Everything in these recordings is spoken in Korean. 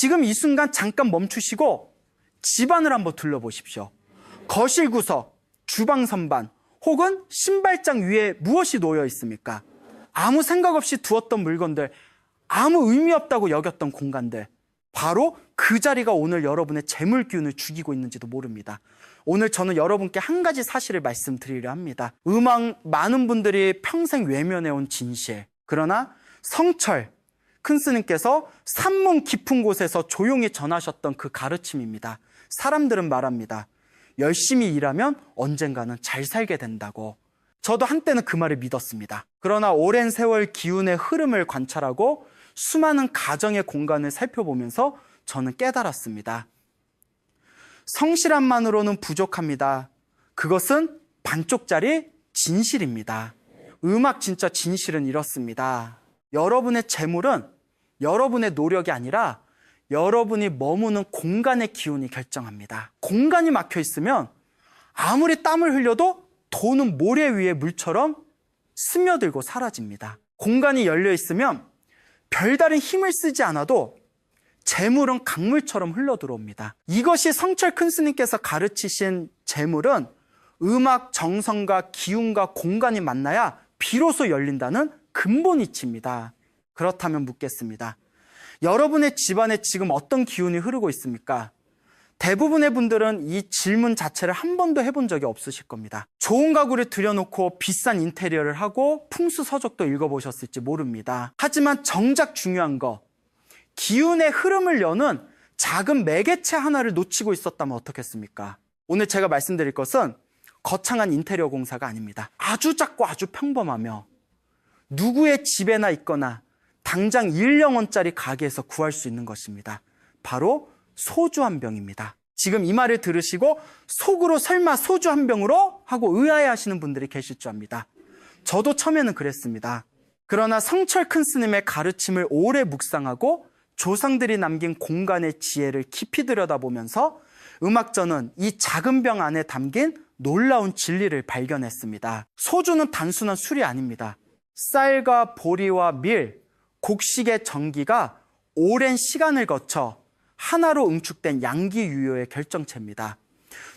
지금 이 순간 잠깐 멈추시고 집안을 한번 둘러보십시오. 거실 구석, 주방 선반, 혹은 신발장 위에 무엇이 놓여 있습니까? 아무 생각 없이 두었던 물건들, 아무 의미 없다고 여겼던 공간들, 바로 그 자리가 오늘 여러분의 재물 기운을 죽이고 있는지도 모릅니다. 오늘 저는 여러분께 한 가지 사실을 말씀드리려 합니다. 많은 분들이 평생 외면해온 진실, 그러나 성철 큰 스님께서 산문 깊은 곳에서 조용히 전하셨던 그 가르침입니다. 사람들은 말합니다. 열심히 일하면 언젠가는 잘 살게 된다고. 저도 한때는 그 말을 믿었습니다. 그러나 오랜 세월 기운의 흐름을 관찰하고 수많은 가정의 공간을 살펴보면서 저는 깨달았습니다. 성실함만으로는 부족합니다. 그것은 반쪽짜리 진실입니다. 음악 진짜 진실은 이렇습니다. 여러분의 재물은 여러분의 노력이 아니라 여러분이 머무는 공간의 기운이 결정합니다. 공간이 막혀 있으면 아무리 땀을 흘려도 돈은 모래 위에 물처럼 스며들고 사라집니다. 공간이 열려 있으면 별다른 힘을 쓰지 않아도 재물은 강물처럼 흘러 들어옵니다. 이것이 성철 큰 스님께서 가르치신 재물은 음악 정성과 기운과 공간이 만나야 비로소 열린다는 근본 이치입니다. 그렇다면 묻겠습니다. 여러분의 집안에 지금 어떤 기운이 흐르고 있습니까? 대부분의 분들은 이 질문 자체를 한 번도 해본 적이 없으실 겁니다. 좋은 가구를 들여놓고 비싼 인테리어를 하고 풍수서적도 읽어보셨을지 모릅니다. 하지만 정작 중요한 거, 기운의 흐름을 여는 작은 매개체 하나를 놓치고 있었다면 어떻겠습니까? 오늘 제가 말씀드릴 것은 거창한 인테리어 공사가 아닙니다. 아주 작고 아주 평범하며 누구의 집에나 있거나 당장 1영원짜리 가게에서 구할 수 있는 것입니다. 바로 소주 한 병입니다. 지금 이 말을 들으시고 속으로 설마 소주 한 병으로? 하고 의아해하시는 분들이 계실 줄 압니다. 저도 처음에는 그랬습니다. 그러나 성철 큰 스님의 가르침을 오래 묵상하고 조상들이 남긴 공간의 지혜를 깊이 들여다보면서 음악저는 이 작은 병 안에 담긴 놀라운 진리를 발견했습니다. 소주는 단순한 술이 아닙니다. 쌀과 보리와 밀, 곡식의 전기가 오랜 시간을 거쳐 하나로 응축된 양기 유효의 결정체입니다.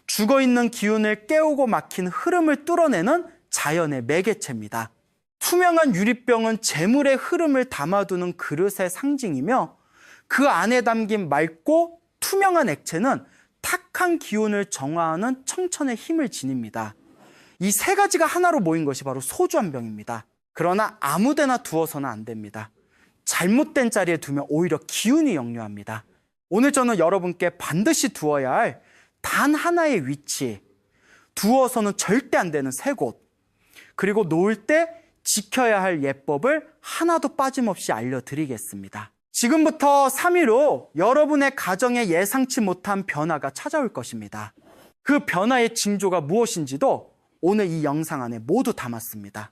죽어있는 기운을 깨우고 막힌 흐름을 뚫어내는 자연의 매개체입니다. 투명한 유리병은 재물의 흐름을 담아두는 그릇의 상징이며 그 안에 담긴 맑고 투명한 액체는 탁한 기운을 정화하는 청천의 힘을 지닙니다. 이 세 가지가 하나로 모인 것이 바로 소주 한 병입니다. 그러나 아무데나 두어서는 안 됩니다. 잘못된 자리에 두면 오히려 기운이 역류합니다. 오늘 저는 여러분께 반드시 두어야 할 단 하나의 위치, 두어서는 절대 안 되는 세 곳, 그리고 놓을 때 지켜야 할 예법을 하나도 빠짐없이 알려드리겠습니다. 지금부터 3일 후 여러분의 가정에 예상치 못한 변화가 찾아올 것입니다. 그 변화의 징조가 무엇인지도 오늘 이 영상 안에 모두 담았습니다.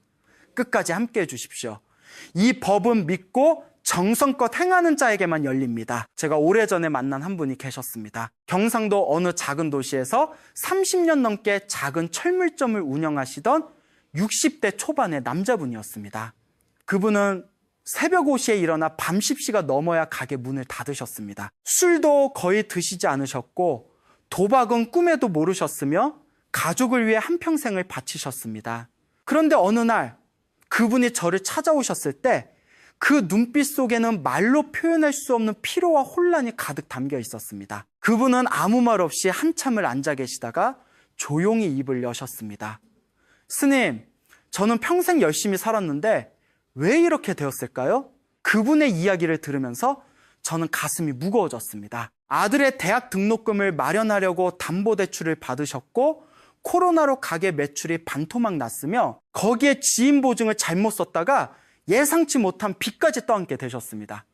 끝까지 함께 해주십시오. 이 법은 믿고 정성껏 행하는 자에게만 열립니다. 제가 오래전에 만난 한 분이 계셨습니다. 경상도 어느 작은 도시에서 30년 넘게 작은 철물점을 운영하시던 60대 초반의 남자분이었습니다. 그분은 새벽 5시에 일어나 밤 10시가 넘어야 가게 문을 닫으셨습니다. 술도 거의 드시지 않으셨고 도박은 꿈에도 모르셨으며 가족을 위해 한평생을 바치셨습니다. 그런데 어느 날 그분이 저를 찾아오셨을 때 그 눈빛 속에는 말로 표현할 수 없는 피로와 혼란이 가득 담겨 있었습니다. 그분은 아무 말 없이 한참을 앉아 계시다가 조용히 입을 여셨습니다. 스님, 저는 평생 열심히 살았는데 왜 이렇게 되었을까요? 그분의 이야기를 들으면서 저는 가슴이 무거워졌습니다. 아들의 대학 등록금을 마련하려고 담보대출을 받으셨고 코로나로 가게 매출이 반토막 났으며 거기에 지인 보증을 잘못 썼다가 예상치 못한 빚까지 떠안게 되셨습니다.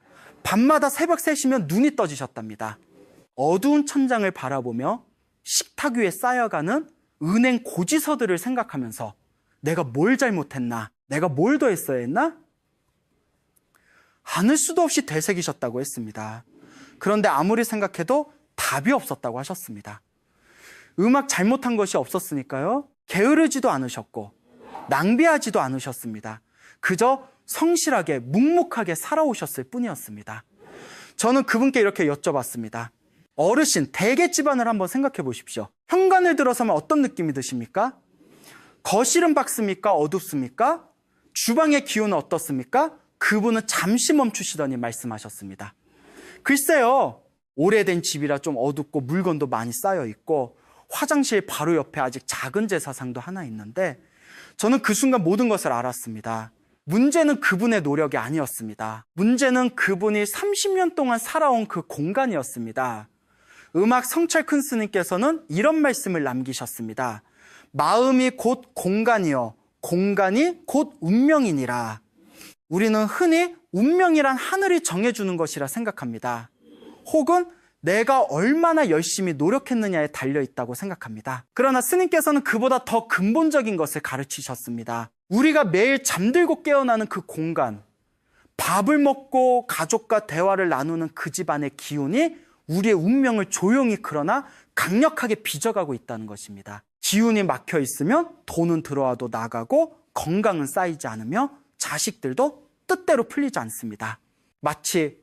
밤마다 새벽 3시면 눈이 떠지셨답니다. 어두운 천장을 바라보며 식탁 위에 쌓여가는 은행 고지서들을 생각하면서 내가 뭘 잘못했나? 내가 뭘 더 했어야 했나? 하늘 수도 없이 되새기셨다고 했습니다. 그런데 아무리 생각해도 답이 없었다고 하셨습니다. 음악 잘못한 것이 없었으니까요. 게으르지도 않으셨고 낭비하지도 않으셨습니다. 그저 성실하게 묵묵하게 살아오셨을 뿐이었습니다. 저는 그분께 이렇게 여쭤봤습니다. 어르신, 대개 집안을 한번 생각해 보십시오. 현관을 들어서면 어떤 느낌이 드십니까? 거실은 밝습니까? 어둡습니까? 주방의 기운은 어떻습니까? 그분은 잠시 멈추시더니 말씀하셨습니다. 글쎄요, 오래된 집이라 좀 어둡고 물건도 많이 쌓여 있고 화장실 바로 옆에 아직 작은 제사상도 하나 있는데 저는 그 순간 모든 것을 알았습니다. 문제는 그분의 노력이 아니었습니다. 문제는 그분이 30년 동안 살아온 그 공간이었습니다. 음악 성철 큰 스님께서는 이런 말씀을 남기셨습니다. 마음이 곧 공간이요 공간이 곧 운명이니라. 우리는 흔히 운명이란 하늘이 정해주는 것이라 생각합니다. 혹은 내가 얼마나 열심히 노력했느냐에 달려있다고 생각합니다. 그러나 스님께서는 그보다 더 근본적인 것을 가르치셨습니다. 우리가 매일 잠들고 깨어나는 그 공간, 밥을 먹고 가족과 대화를 나누는 그 집안의 기운이 우리의 운명을 조용히 그러나 강력하게 빚어가고 있다는 것입니다. 기운이 막혀 있으면 돈은 들어와도 나가고 건강은 쌓이지 않으며 자식들도 뜻대로 풀리지 않습니다. 마치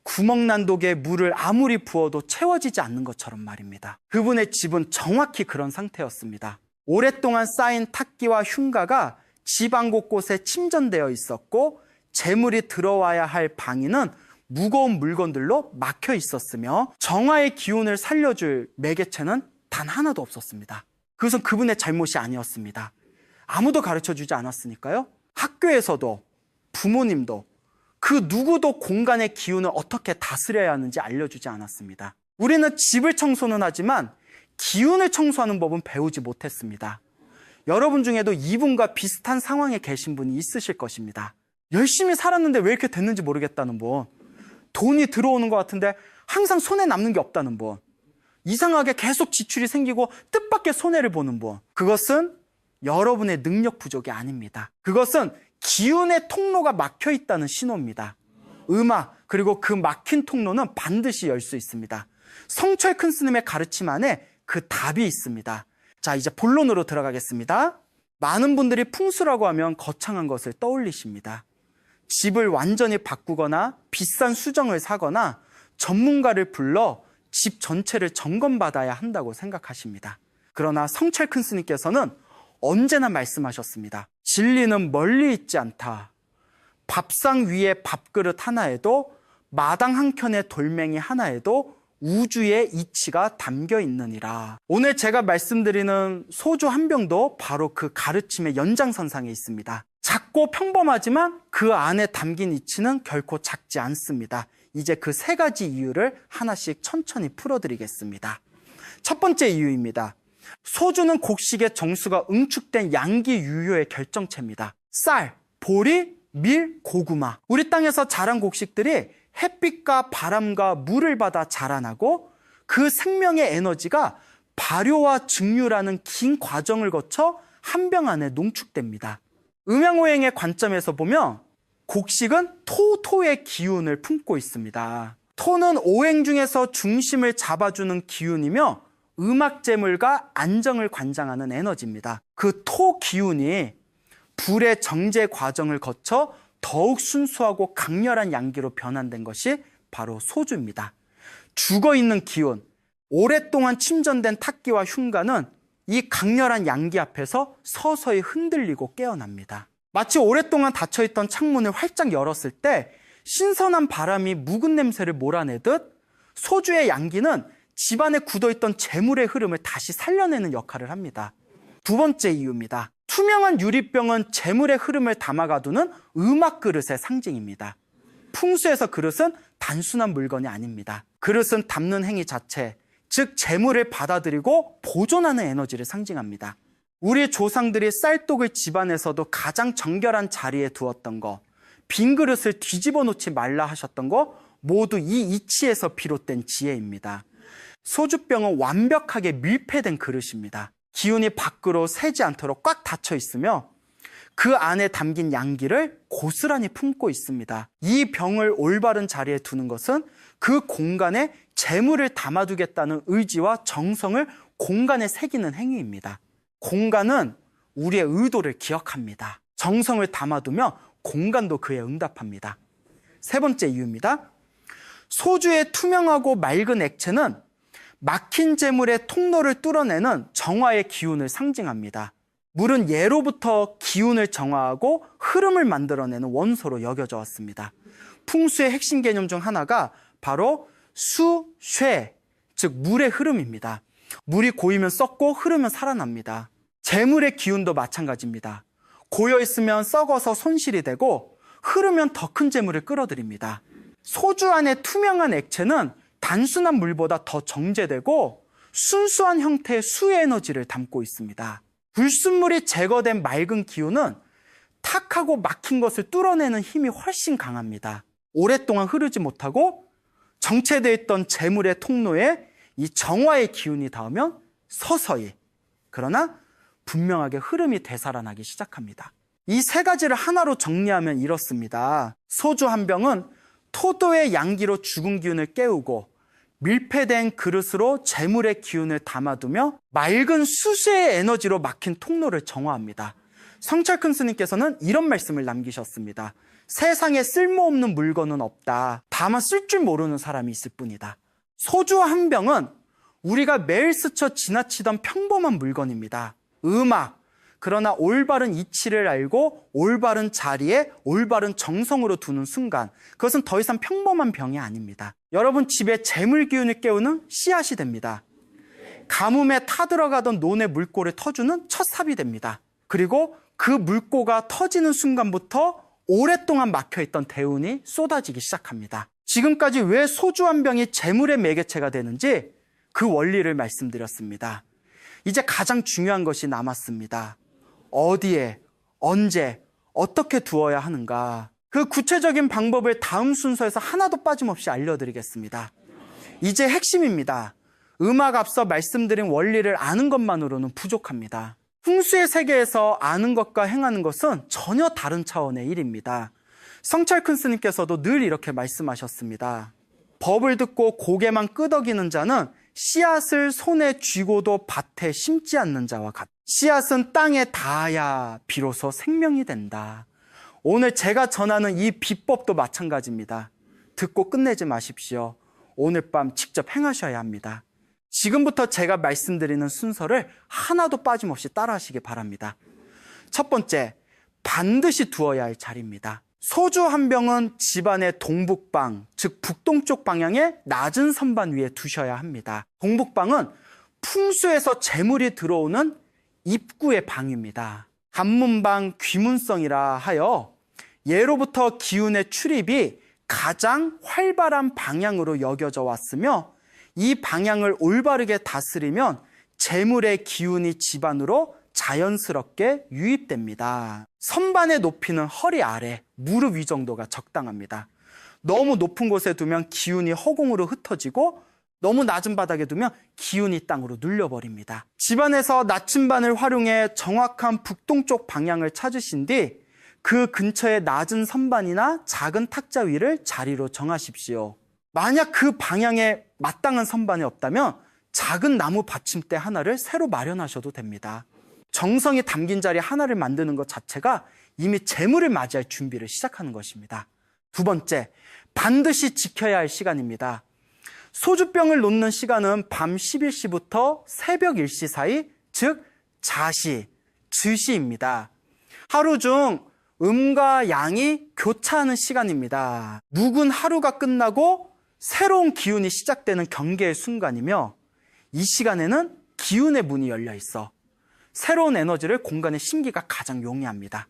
구멍난 독에 물을 아무리 부어도 채워지지 않는 것처럼 말입니다. 그분의 집은 정확히 그런 상태였습니다. 오랫동안 쌓인 탁기와 흉가가 집안 곳곳에 침전되어 있었고 재물이 들어와야 할 방위는 무거운 물건들로 막혀 있었으며 정화의 기운을 살려줄 매개체는 단 하나도 없었습니다. 그것은 그분의 잘못이 아니었습니다. 아무도 가르쳐주지 않았으니까요. 학교에서도 부모님도 그 누구도 공간의 기운을 어떻게 다스려야 하는지 알려주지 않았습니다. 우리는 집을 청소는 하지만 기운을 청소하는 법은 배우지 못했습니다. 여러분 중에도 이분과 비슷한 상황에 계신 분이 있으실 것입니다. 열심히 살았는데 왜 이렇게 됐는지 모르겠다는 분, 돈이 들어오는 것 같은데 항상 손에 남는 게 없다는 분, 이상하게 계속 지출이 생기고 뜻밖의 손해를 보는 분, 그것은 여러분의 능력 부족이 아닙니다. 그것은 기운의 통로가 막혀 있다는 신호입니다. 음악, 그리고 그 막힌 통로는 반드시 열 수 있습니다. 성철 큰 스님의 가르침 안에 그 답이 있습니다. 자, 이제 본론으로 들어가겠습니다. 많은 분들이 풍수라고 하면 거창한 것을 떠올리십니다. 집을 완전히 바꾸거나 비싼 수정을 사거나 전문가를 불러 집 전체를 점검받아야 한다고 생각하십니다. 그러나 성철 큰 스님께서는 언제나 말씀하셨습니다. 진리는 멀리 있지 않다. 밥상 위에 밥그릇 하나에도 마당 한켠에 돌멩이 하나에도 우주의 이치가 담겨 있느니라. 오늘 제가 말씀드리는 소주 한 병도 바로 그 가르침의 연장선상에 있습니다. 작고 평범하지만 그 안에 담긴 이치는 결코 작지 않습니다. 이제 그 세 가지 이유를 하나씩 천천히 풀어드리겠습니다. 첫 번째 이유입니다. 소주는 곡식의 정수가 응축된 양기 유효의 결정체입니다. 쌀, 보리, 밀, 고구마. 우리 땅에서 자란 곡식들이 햇빛과 바람과 물을 받아 자라나고 그 생명의 에너지가 발효와 증류라는 긴 과정을 거쳐 한 병 안에 농축됩니다. 음양오행의 관점에서 보면 곡식은 토의 기운을 품고 있습니다. 토는 오행 중에서 중심을 잡아주는 기운이며 음악재물과 안정을 관장하는 에너지입니다. 그 토 기운이 불의 정제 과정을 거쳐 더욱 순수하고 강렬한 양기로 변환된 것이 바로 소주입니다. 죽어있는 기운, 오랫동안 침전된 탁기와 흉가는 이 강렬한 양기 앞에서 서서히 흔들리고 깨어납니다. 마치 오랫동안 닫혀있던 창문을 활짝 열었을 때 신선한 바람이 묵은 냄새를 몰아내듯 소주의 양기는 집안에 굳어있던 재물의 흐름을 다시 살려내는 역할을 합니다. 두 번째 이유입니다. 투명한 유리병은 재물의 흐름을 담아가두는 음악 그릇의 상징입니다. 풍수에서 그릇은 단순한 물건이 아닙니다. 그릇은 담는 행위 자체, 즉 재물을 받아들이고 보존하는 에너지를 상징합니다. 우리 조상들이 쌀독을 집안에서도 가장 정결한 자리에 두었던 것, 빈 그릇을 뒤집어 놓지 말라 하셨던 것, 모두 이 이치에서 비롯된 지혜입니다. 소주병은 완벽하게 밀폐된 그릇입니다. 기운이 밖으로 새지 않도록 꽉 닫혀 있으며 그 안에 담긴 양기를 고스란히 품고 있습니다. 이 병을 올바른 자리에 두는 것은 그 공간에 재물을 담아두겠다는 의지와 정성을 공간에 새기는 행위입니다. 공간은 우리의 의도를 기억합니다. 정성을 담아두며 공간도 그에 응답합니다. 세 번째 이유입니다. 소주의 투명하고 맑은 액체는 막힌 재물의 통로를 뚫어내는 정화의 기운을 상징합니다. 물은 예로부터 기운을 정화하고 흐름을 만들어내는 원소로 여겨져 왔습니다. 풍수의 핵심 개념 중 하나가 바로 수, 쇠, 즉 물의 흐름입니다. 물이 고이면 썩고 흐르면 살아납니다. 재물의 기운도 마찬가지입니다. 고여있으면 썩어서 손실이 되고 흐르면 더 큰 재물을 끌어들입니다. 소주 안의 투명한 액체는 단순한 물보다 더 정제되고 순수한 형태의 수의 에너지를 담고 있습니다. 불순물이 제거된 맑은 기운은 탁하고 막힌 것을 뚫어내는 힘이 훨씬 강합니다. 오랫동안 흐르지 못하고 정체되어 있던 재물의 통로에 이 정화의 기운이 닿으면 서서히, 그러나 분명하게 흐름이 되살아나기 시작합니다. 이 세 가지를 하나로 정리하면 이렇습니다. 소주 한 병은 토도의 양기로 죽은 기운을 깨우고 밀폐된 그릇으로 재물의 기운을 담아두며 맑은 수세의 에너지로 막힌 통로를 정화합니다. 성철큰 스님께서는 이런 말씀을 남기셨습니다. 세상에 쓸모없는 물건은 없다. 다만 쓸 줄 모르는 사람이 있을 뿐이다. 소주 한 병은 우리가 매일 스쳐 지나치던 평범한 물건입니다. 음악, 그러나 올바른 이치를 알고 올바른 자리에 올바른 정성으로 두는 순간, 그것은 더 이상 평범한 병이 아닙니다. 여러분 집에 재물 기운을 깨우는 씨앗이 됩니다. 가뭄에 타들어가던 논의 물꼬를 터주는 첫 삽이 됩니다. 그리고 그 물꼬가 터지는 순간부터 오랫동안 막혀있던 대운이 쏟아지기 시작합니다. 지금까지 왜 소주 한 병이 재물의 매개체가 되는지 그 원리를 말씀드렸습니다. 이제 가장 중요한 것이 남았습니다. 어디에, 언제, 어떻게 두어야 하는가. 그 구체적인 방법을 다음 순서에서 하나도 빠짐없이 알려드리겠습니다. 이제 핵심입니다. 음악 앞서 말씀드린 원리를 아는 것만으로는 부족합니다. 풍수의 세계에서 아는 것과 행하는 것은 전혀 다른 차원의 일입니다. 성철큰 스님께서도 늘 이렇게 말씀하셨습니다. 법을 듣고 고개만 끄덕이는 자는 씨앗을 손에 쥐고도 밭에 심지 않는 자와 같다. 씨앗은 땅에 닿아야 비로소 생명이 된다. 오늘 제가 전하는 이 비법도 마찬가지입니다. 듣고 끝내지 마십시오. 오늘 밤 직접 행하셔야 합니다. 지금부터 제가 말씀드리는 순서를 하나도 빠짐없이 따라하시기 바랍니다. 첫 번째, 반드시 두어야 할 자리입니다. 소주 한 병은 집안의 동북방, 즉 북동쪽 방향의 낮은 선반 위에 두셔야 합니다. 동북방은 풍수에서 재물이 들어오는 입구의 방입니다. 관문방 귀문성이라 하여 예로부터 기운의 출입이 가장 활발한 방향으로 여겨져 왔으며, 이 방향을 올바르게 다스리면 재물의 기운이 집안으로 자연스럽게 유입됩니다. 선반의 높이는 허리 아래, 무릎 위 정도가 적당합니다. 너무 높은 곳에 두면 기운이 허공으로 흩어지고 너무 낮은 바닥에 두면 기운이 땅으로 눌려버립니다. 집안에서 나침반을 활용해 정확한 북동쪽 방향을 찾으신 뒤 그 근처에 낮은 선반이나 작은 탁자 위를 자리로 정하십시오. 만약 그 방향에 마땅한 선반이 없다면 작은 나무 받침대 하나를 새로 마련하셔도 됩니다. 정성이 담긴 자리 하나를 만드는 것 자체가 이미 재물을 맞이할 준비를 시작하는 것입니다. 두 번째, 반드시 지켜야 할 시간입니다. 소주병을 놓는 시간은 밤 11시부터 새벽 1시 사이, 즉 자시, 즉시입니다. 하루 중 음과 양이 교차하는 시간입니다. 묵은 하루가 끝나고 새로운 기운이 시작되는 경계의 순간이며, 이 시간에는 기운의 문이 열려 있어 새로운 에너지를 공간에 심기가 가장 용이합니다.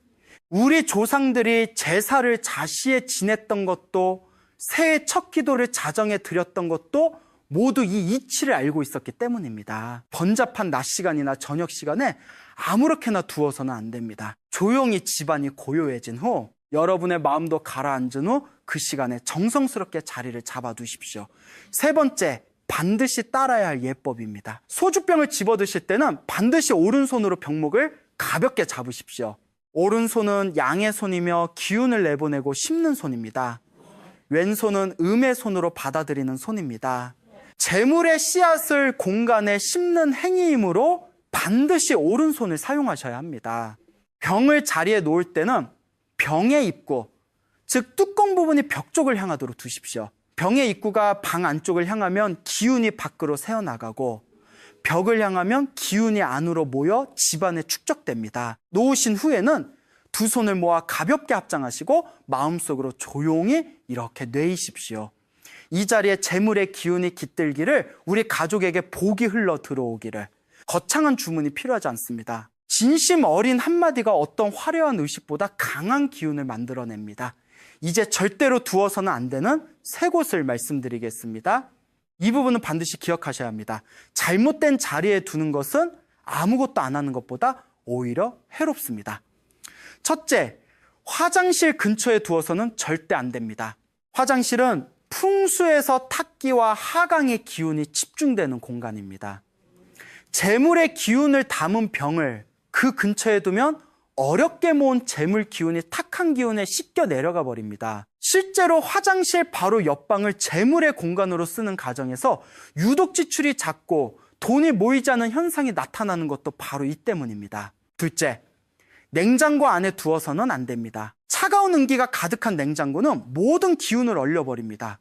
우리 조상들이 제사를 자시에 지냈던 것도, 새해 첫 기도를 자정에 드렸던 것도 모두 이 이치를 알고 있었기 때문입니다. 번잡한 낮 시간이나 저녁 시간에 아무렇게나 두어서는 안 됩니다. 조용히 집안이 고요해진 후, 여러분의 마음도 가라앉은 후 그 시간에 정성스럽게 자리를 잡아두십시오. 세 번째, 반드시 따라야 할 예법입니다. 소주병을 집어드실 때는 반드시 오른손으로 병목을 가볍게 잡으십시오. 오른손은 양의 손이며 기운을 내보내고 씹는 손입니다. 왼손은 음의 손으로 받아들이는 손입니다. 재물의 씨앗을 공간에 심는 행위이므로 반드시 오른손을 사용하셔야 합니다. 병을 자리에 놓을 때는 병의 입구, 즉 뚜껑 부분이 벽 쪽을 향하도록 두십시오. 병의 입구가 방 안쪽을 향하면 기운이 밖으로 새어나가고 벽을 향하면 기운이 안으로 모여 집안에 축적됩니다. 놓으신 후에는 두 손을 모아 가볍게 합장하시고 마음속으로 조용히 이렇게 내이십시오. 이 자리에 재물의 기운이 깃들기를, 우리 가족에게 복이 흘러 들어오기를. 거창한 주문이 필요하지 않습니다. 진심 어린 한마디가 어떤 화려한 의식보다 강한 기운을 만들어냅니다. 이제 절대로 두어서는 안 되는 세 곳을 말씀드리겠습니다. 이 부분은 반드시 기억하셔야 합니다. 잘못된 자리에 두는 것은 아무것도 안 하는 것보다 오히려 해롭습니다. 첫째, 화장실 근처에 두어서는 절대 안 됩니다. 화장실은 풍수에서 탁기와 하강의 기운이 집중되는 공간입니다. 재물의 기운을 담은 병을 그 근처에 두면 어렵게 모은 재물 기운이 탁한 기운에 씻겨 내려가 버립니다. 실제로 화장실 바로 옆방을 재물의 공간으로 쓰는 가정에서 유독 지출이 작고 돈이 모이지 않는 현상이 나타나는 것도 바로 이 때문입니다. 둘째, 냉장고 안에 두어서는 안 됩니다. 차가운 온기가 가득한 냉장고는 모든 기운을 얼려버립니다.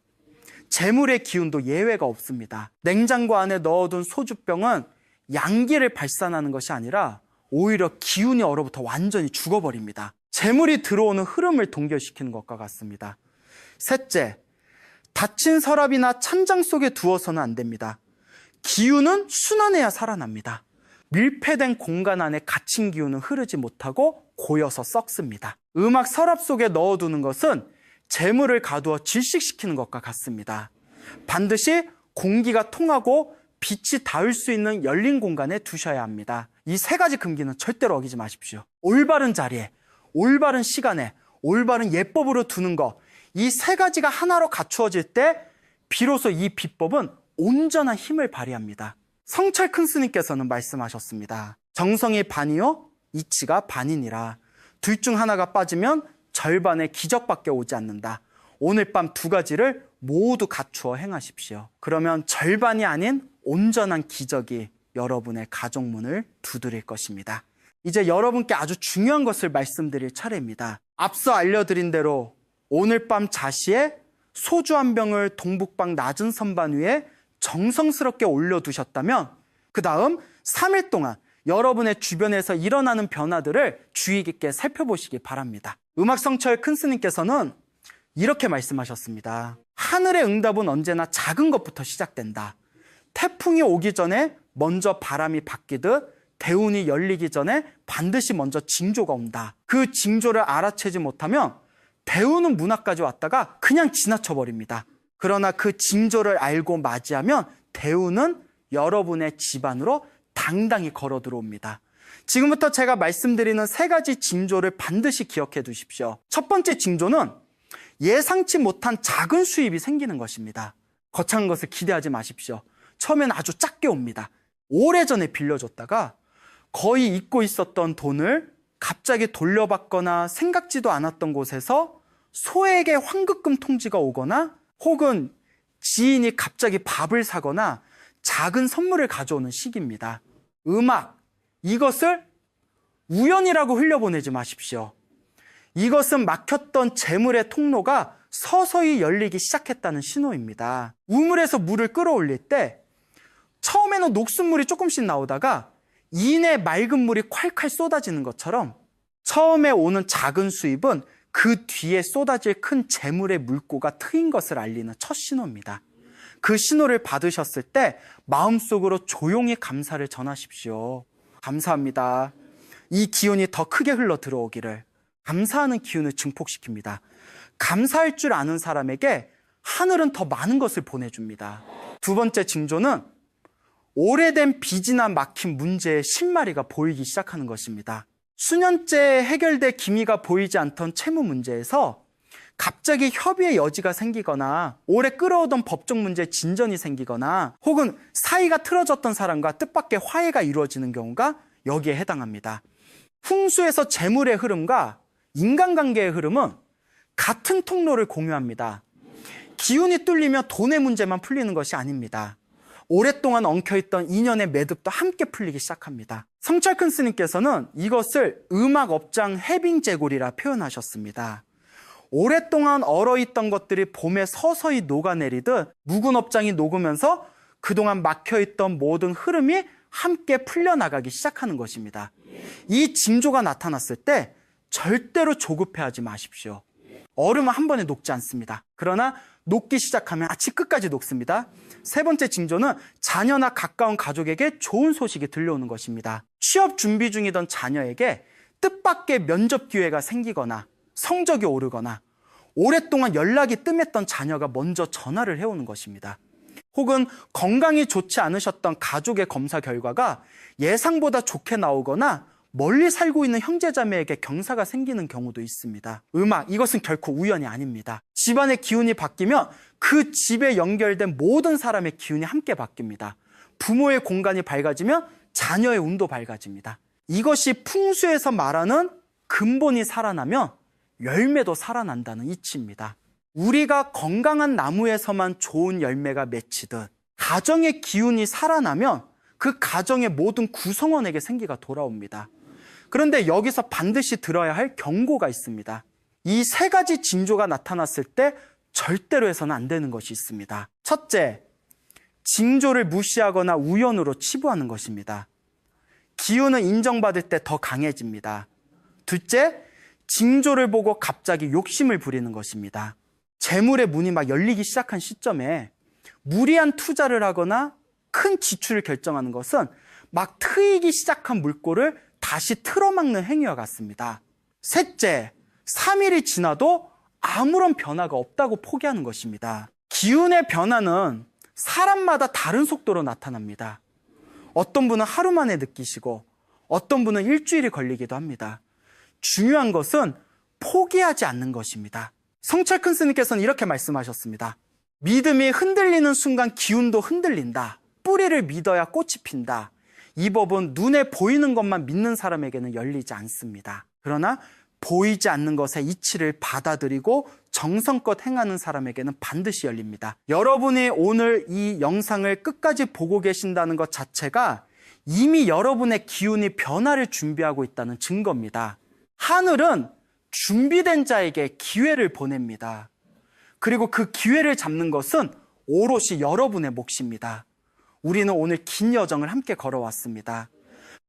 재물의 기운도 예외가 없습니다. 냉장고 안에 넣어둔 소주병은 양기를 발산하는 것이 아니라 오히려 기운이 얼어붙어 완전히 죽어버립니다. 재물이 들어오는 흐름을 동결시키는 것과 같습니다. 셋째, 닫힌 서랍이나 찬장 속에 두어서는 안 됩니다. 기운은 순환해야 살아납니다. 밀폐된 공간 안에 갇힌 기운은 흐르지 못하고 고여서 썩습니다. 음악 서랍 속에 넣어두는 것은 재물을 가두어 질식시키는 것과 같습니다. 반드시 공기가 통하고 빛이 닿을 수 있는 열린 공간에 두셔야 합니다. 이 세 가지 금기는 절대로 어기지 마십시오. 올바른 자리에, 올바른 시간에, 올바른 예법으로 두는 것, 이 세 가지가 하나로 갖추어질 때 비로소 이 비법은 온전한 힘을 발휘합니다. 성철 큰 스님께서는 말씀하셨습니다. 정성이 반이요 이치가 반이니라. 둘 중 하나가 빠지면 절반의 기적밖에 오지 않는다. 오늘 밤 두 가지를 모두 갖추어 행하십시오. 그러면 절반이 아닌 온전한 기적이 여러분의 가정문을 두드릴 것입니다. 이제 여러분께 아주 중요한 것을 말씀드릴 차례입니다. 앞서 알려드린 대로 오늘 밤 자시에 소주 한 병을 동북방 낮은 선반 위에 정성스럽게 올려두셨다면 그 다음 3일 동안 여러분의 주변에서 일어나는 변화들을 주의 깊게 살펴보시기 바랍니다. 음악성철 큰 스님께서는 이렇게 말씀하셨습니다. 하늘의 응답은 언제나 작은 것부터 시작된다. 태풍이 오기 전에 먼저 바람이 바뀌듯 대운이 열리기 전에 반드시 먼저 징조가 온다. 그 징조를 알아채지 못하면 대운은 문 앞까지 왔다가 그냥 지나쳐버립니다. 그러나 그 징조를 알고 맞이하면 대운은 여러분의 집 안으로 당당히 걸어 들어옵니다. 지금부터 제가 말씀드리는 세 가지 징조를 반드시 기억해 두십시오. 첫 번째 징조는 예상치 못한 작은 수입이 생기는 것입니다. 거창한 것을 기대하지 마십시오. 처음엔 아주 작게 옵니다. 오래전에 빌려줬다가 거의 잊고 있었던 돈을 갑자기 돌려받거나 생각지도 않았던 곳에서 소액의 환급금 통지가 오거나 혹은 지인이 갑자기 밥을 사거나 작은 선물을 가져오는 시기입니다. 음악, 이것을 우연이라고 흘려보내지 마십시오. 이것은 막혔던 재물의 통로가 서서히 열리기 시작했다는 신호입니다. 우물에서 물을 끌어올릴 때 처음에는 녹순물이 조금씩 나오다가 이내 맑은 물이 콸콸 쏟아지는 것처럼 처음에 오는 작은 수입은 그 뒤에 쏟아질 큰 재물의 물고가 트인 것을 알리는 첫 신호입니다. 그 신호를 받으셨을 때 마음속으로 조용히 감사를 전하십시오. 감사합니다. 이 기운이 더 크게 흘러 들어오기를. 감사하는 기운을 증폭시킵니다. 감사할 줄 아는 사람에게 하늘은 더 많은 것을 보내줍니다. 두 번째 징조는 오래된 빚이나 막힌 문제의 실마리가 보이기 시작하는 것입니다. 수년째 해결될 기미가 보이지 않던 채무 문제에서 갑자기 협의의 여지가 생기거나 오래 끌어오던 법적 문제에 진전이 생기거나 혹은 사이가 틀어졌던 사람과 뜻밖의 화해가 이루어지는 경우가 여기에 해당합니다. 풍수에서 재물의 흐름과 인간관계의 흐름은 같은 통로를 공유합니다. 기운이 뚫리면 돈의 문제만 풀리는 것이 아닙니다. 오랫동안 엉켜있던 인연의 매듭도 함께 풀리기 시작합니다. 성철 큰 스님께서는 이것을 음악업장 해빙제골이라 표현하셨습니다. 오랫동안 얼어있던 것들이 봄에 서서히 녹아내리듯 묵은 업장이 녹으면서 그동안 막혀있던 모든 흐름이 함께 풀려나가기 시작하는 것입니다. 이 징조가 나타났을 때 절대로 조급해하지 마십시오. 얼음은 한 번에 녹지 않습니다. 그러나 녹기 시작하면 아치 끝까지 녹습니다. 세 번째 징조는 자녀나 가까운 가족에게 좋은 소식이 들려오는 것입니다. 취업 준비 중이던 자녀에게 뜻밖의 면접 기회가 생기거나 성적이 오르거나 오랫동안 연락이 뜸했던 자녀가 먼저 전화를 해오는 것입니다. 혹은 건강이 좋지 않으셨던 가족의 검사 결과가 예상보다 좋게 나오거나 멀리 살고 있는 형제자매에게 경사가 생기는 경우도 있습니다. 이것은 결코 우연이 아닙니다. 집안의 기운이 바뀌면 그 집에 연결된 모든 사람의 기운이 함께 바뀝니다. 부모의 공간이 밝아지면 자녀의 운도 밝아집니다. 이것이 풍수에서 말하는 근본이 살아나면 열매도 살아난다는 이치입니다. 우리가 건강한 나무에서만 좋은 열매가 맺히듯 가정의 기운이 살아나면 그 가정의 모든 구성원에게 생기가 돌아옵니다. 그런데 여기서 반드시 들어야 할 경고가 있습니다. 이 세 가지 징조가 나타났을 때 절대로 해서는 안 되는 것이 있습니다. 첫째, 징조를 무시하거나 우연으로 치부하는 것입니다. 기운은 인정받을 때 더 강해집니다. 둘째, 징조를 보고 갑자기 욕심을 부리는 것입니다. 재물의 문이 막 열리기 시작한 시점에 무리한 투자를 하거나 큰 지출을 결정하는 것은 막 트이기 시작한 물꼬를 다시 틀어막는 행위와 같습니다. 셋째, 3일이 지나도 아무런 변화가 없다고 포기하는 것입니다. 기운의 변화는 사람마다 다른 속도로 나타납니다. 어떤 분은 하루 만에 느끼시고 어떤 분은 일주일이 걸리기도 합니다. 중요한 것은 포기하지 않는 것입니다. 성철큰 스님께서는 이렇게 말씀하셨습니다. 믿음이 흔들리는 순간 기운도 흔들린다. 뿌리를 믿어야 꽃이 핀다. 이 법은 눈에 보이는 것만 믿는 사람에게는 열리지 않습니다. 그러나 보이지 않는 것의 이치를 받아들이고 정성껏 행하는 사람에게는 반드시 열립니다. 여러분이 오늘 이 영상을 끝까지 보고 계신다는 것 자체가 이미 여러분의 기운이 변화를 준비하고 있다는 증거입니다. 하늘은 준비된 자에게 기회를 보냅니다. 그리고 그 기회를 잡는 것은 오롯이 여러분의 몫입니다. 우리는 오늘 긴 여정을 함께 걸어왔습니다.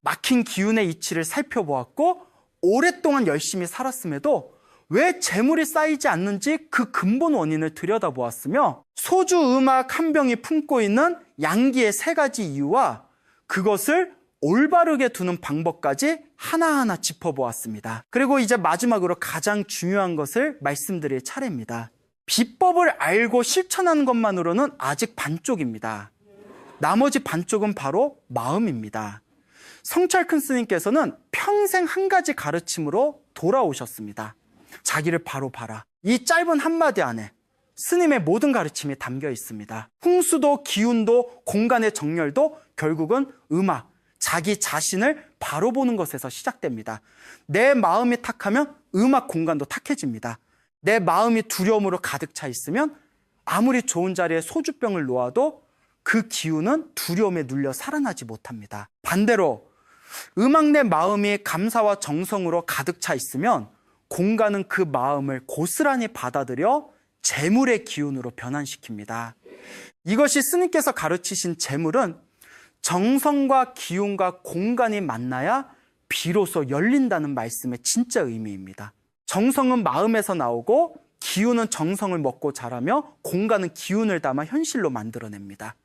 막힌 기운의 이치를 살펴보았고 오랫동안 열심히 살았음에도 왜 재물이 쌓이지 않는지 그 근본 원인을 들여다보았으며 소주 음악 한 병이 품고 있는 양기의 세 가지 이유와 그것을 올바르게 두는 방법까지 하나하나 짚어보았습니다. 그리고 이제 마지막으로 가장 중요한 것을 말씀드릴 차례입니다. 비법을 알고 실천하는 것만으로는 아직 반쪽입니다. 나머지 반쪽은 바로 마음입니다. 성철큰 스님께서는 평생 한 가지 가르침으로 돌아오셨습니다. 자기를 바로 봐라. 이 짧은 한마디 안에 스님의 모든 가르침이 담겨 있습니다. 풍수도 기운도 공간의 정렬도 결국은 자기 자신을 바로 보는 것에서 시작됩니다. 내 마음이 탁하면 공간도 탁해집니다. 내 마음이 두려움으로 가득 차 있으면 아무리 좋은 자리에 소주병을 놓아도 그 기운은 두려움에 눌려 살아나지 못합니다. 반대로 내 마음이 감사와 정성으로 가득 차 있으면 공간은 그 마음을 고스란히 받아들여 재물의 기운으로 변환시킵니다. 이것이 스님께서 가르치신 재물은 정성과 기운과 공간이 만나야 비로소 열린다는 말씀의 진짜 의미입니다. 정성은 마음에서 나오고 기운은 정성을 먹고 자라며 공간은 기운을 담아 현실로 만들어냅니다.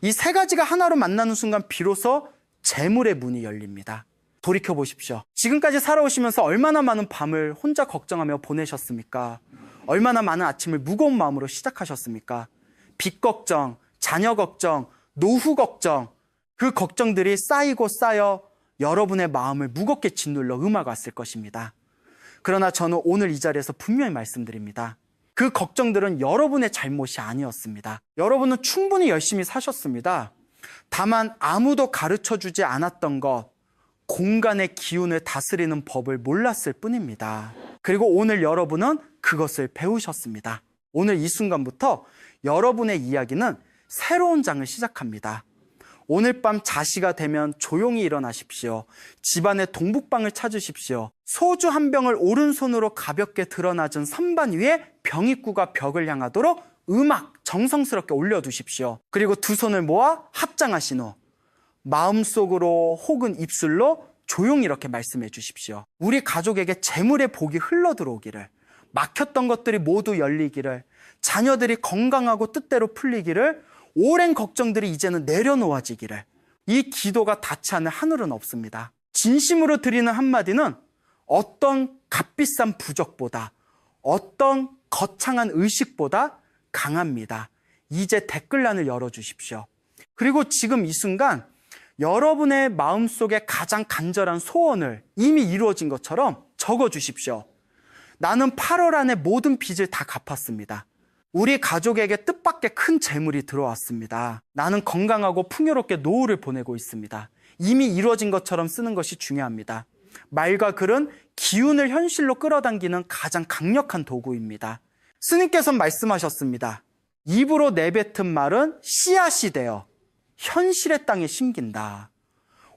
이 세 가지가 하나로 만나는 순간 비로소 재물의 문이 열립니다. 돌이켜보십시오. 지금까지 살아오시면서 얼마나 많은 밤을 혼자 걱정하며 보내셨습니까? 얼마나 많은 아침을 무거운 마음으로 시작하셨습니까? 빚 걱정, 자녀 걱정, 노후 걱정, 그 걱정들이 쌓이고 쌓여 여러분의 마음을 무겁게 짓눌러 왔을 것입니다. 그러나 저는 오늘 이 자리에서 분명히 말씀드립니다. 그 걱정들은 여러분의 잘못이 아니었습니다. 여러분은 충분히 열심히 사셨습니다. 다만 아무도 가르쳐주지 않았던 것, 공간의 기운을 다스리는 법을 몰랐을 뿐입니다. 그리고 오늘 여러분은 그것을 배우셨습니다. 오늘 이 순간부터 여러분의 이야기는 새로운 장을 시작합니다. 오늘 밤 자시가 되면 조용히 일어나십시오. 집안의 동북방을 찾으십시오. 소주 한 병을 오른손으로 가볍게 드러나진 선반 위에 병입구가 벽을 향하도록 정성스럽게 올려두십시오. 그리고 두 손을 모아 합장하신 후 마음속으로 혹은 입술로 조용히 이렇게 말씀해 주십시오. 우리 가족에게 재물의 복이 흘러 들어오기를, 막혔던 것들이 모두 열리기를, 자녀들이 건강하고 뜻대로 풀리기를, 오랜 걱정들이 이제는 내려놓아지기를. 이 기도가 닿지 않을 하늘은 없습니다. 진심으로 드리는 한마디는 어떤 값비싼 부적보다, 어떤 거창한 의식보다 강합니다. 이제 댓글란을 열어주십시오. 그리고 지금 이 순간 여러분의 마음속에 가장 간절한 소원을 이미 이루어진 것처럼 적어주십시오. 나는 8월 안에 모든 빚을 다 갚았습니다. 우리 가족에게 뜻밖의 큰 재물이 들어왔습니다. 나는 건강하고 풍요롭게 노후를 보내고 있습니다. 이미 이루어진 것처럼 쓰는 것이 중요합니다. 말과 글은 기운을 현실로 끌어당기는 가장 강력한 도구입니다. 스님께서는 말씀하셨습니다. 입으로 내뱉은 말은 씨앗이 되어 현실의 땅에 심긴다.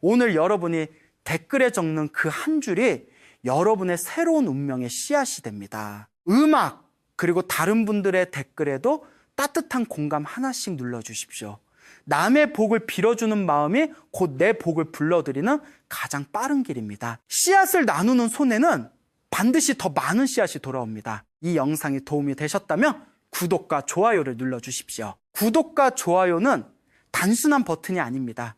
오늘 여러분이 댓글에 적는 그 한 줄이 여러분의 새로운 운명의 씨앗이 됩니다. 음악, 그리고 다른 분들의 댓글에도 따뜻한 공감 하나씩 눌러주십시오. 남의 복을 빌어주는 마음이 곧 내 복을 불러들이는 가장 빠른 길입니다. 씨앗을 나누는 손에는 반드시 더 많은 씨앗이 돌아옵니다. 이 영상이 도움이 되셨다면 구독과 좋아요를 눌러주십시오. 구독과 좋아요는 단순한 버튼이 아닙니다.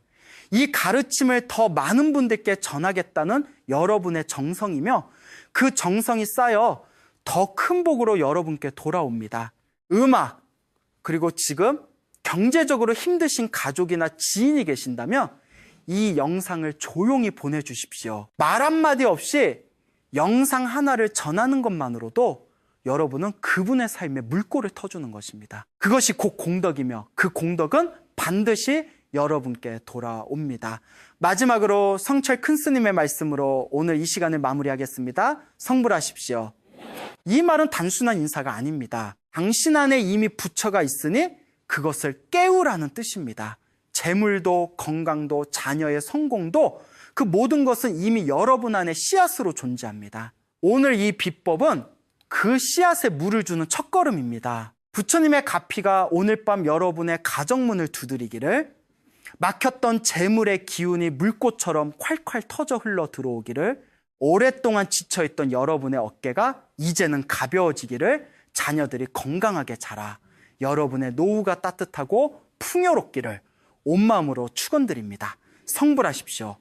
이 가르침을 더 많은 분들께 전하겠다는 여러분의 정성이며 그 정성이 쌓여 더 큰 복으로 여러분께 돌아옵니다. 음악, 그리고 지금 경제적으로 힘드신 가족이나 지인이 계신다면 이 영상을 조용히 보내주십시오. 말 한마디 없이 영상 하나를 전하는 것만으로도 여러분은 그분의 삶에 물꼬를 터주는 것입니다. 그것이 곧 공덕이며 그 공덕은 반드시 여러분께 돌아옵니다. 마지막으로 성철 큰 스님의 말씀으로 오늘 이 시간을 마무리하겠습니다. 성불하십시오. 이 말은 단순한 인사가 아닙니다. 당신 안에 이미 부처가 있으니 그것을 깨우라는 뜻입니다. 재물도 건강도 자녀의 성공도 그 모든 것은 이미 여러분 안에 씨앗으로 존재합니다. 오늘 이 비법은 그 씨앗에 물을 주는 첫걸음입니다. 부처님의 가피가 오늘 밤 여러분의 가정문을 두드리기를, 막혔던 재물의 기운이 물꽃처럼 콸콸 터져 흘러 들어오기를, 오랫동안 지쳐있던 여러분의 어깨가 이제는 가벼워지기를, 자녀들이 건강하게 자라 여러분의 노후가 따뜻하고 풍요롭기를 온 마음으로 축원드립니다. 성불하십시오.